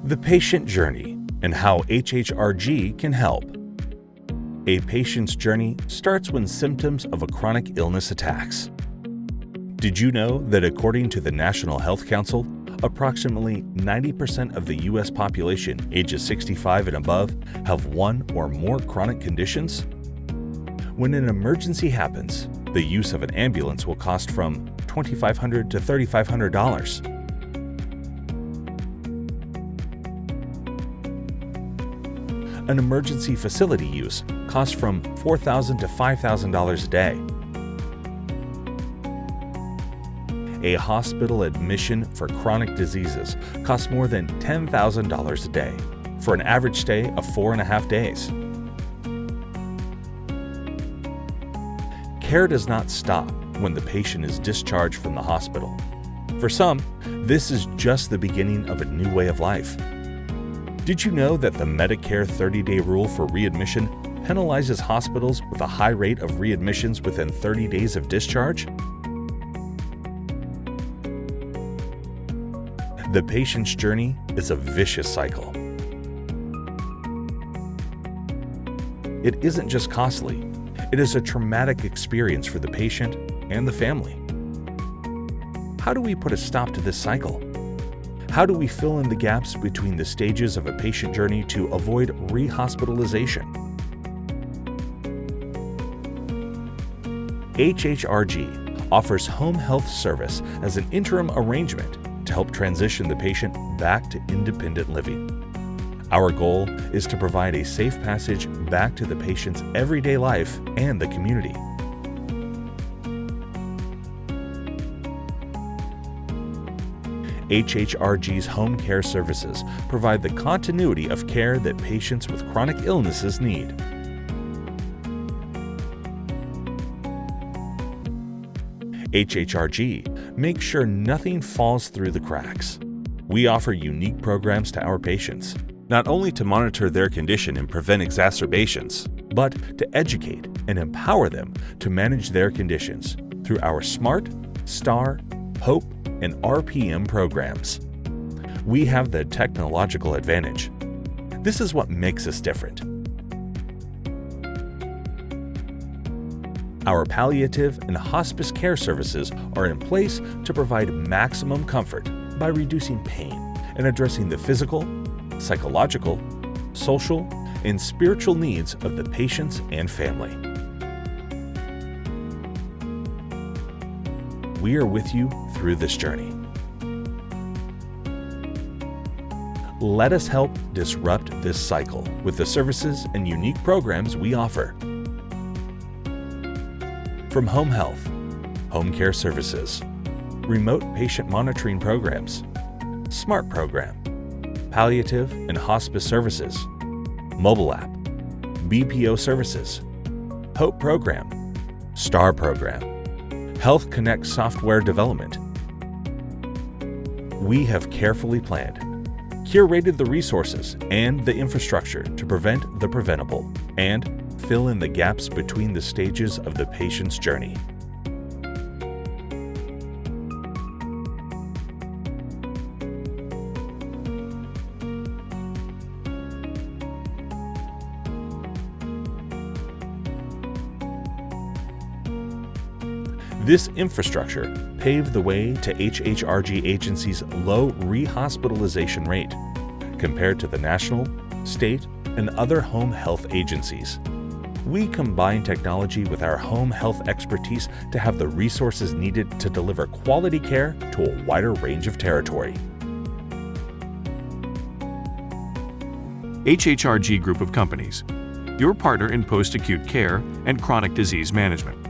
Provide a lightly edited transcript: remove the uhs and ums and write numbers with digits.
The patient journey and how HHRG can help. A patient's journey starts when symptoms of a chronic illness attacks. Did you know that according to the National Health Council, approximately 90% of the U.S. population ages 65 and above have one or more chronic conditions? When an emergency happens, the use of an ambulance will cost from $2,500 to $3,500. An emergency facility use costs from $4,000 to $5,000 a day. A hospital admission for chronic diseases costs more than $10,000 a day, for an average stay of 4.5 days. Care does not stop when the patient is discharged from the hospital. For some, this is just the beginning of a new way of life. Did you know that the Medicare 30-day rule for readmission penalizes hospitals with a high rate of readmissions within 30 days of discharge? The patient's journey is a vicious cycle. It isn't just costly, it is a traumatic experience for the patient and the family. How do we put a stop to this cycle? How do we fill in the gaps between the stages of a patient journey to avoid rehospitalization? HHRG offers home health service as an interim arrangement to help transition the patient back to independent living. Our goal is to provide a safe passage back to the patient's everyday life and the community. HHRG's home care services provide the continuity of care that patients with chronic illnesses need. HHRG makes sure nothing falls through the cracks. We offer unique programs to our patients, not only to monitor their condition and prevent exacerbations, but to educate and empower them to manage their conditions through our SMART, STAR, HOPE, and RPM programs. We have the technological advantage. This is what makes us different. Our palliative and hospice care services are in place to provide maximum comfort by reducing pain and addressing the physical, psychological, social, and spiritual needs of the patients and family. We are with you through this journey. Let us help disrupt this cycle with the services and unique programs we offer. From home health, home care services, remote patient monitoring programs, SMART program, palliative and hospice services, mobile app, BPO services, HOPE program, STAR program, Health Connect software development. We have carefully planned, curated the resources and the infrastructure to prevent the preventable and fill in the gaps between the stages of the patient's journey. This infrastructure paved the way to HHRG agency's low rehospitalization rate compared to the national, state, and other home health agencies. We combine technology with our home health expertise to have the resources needed to deliver quality care to a wider range of territory. HHRG Group of Companies, your partner in post-acute care and chronic disease management.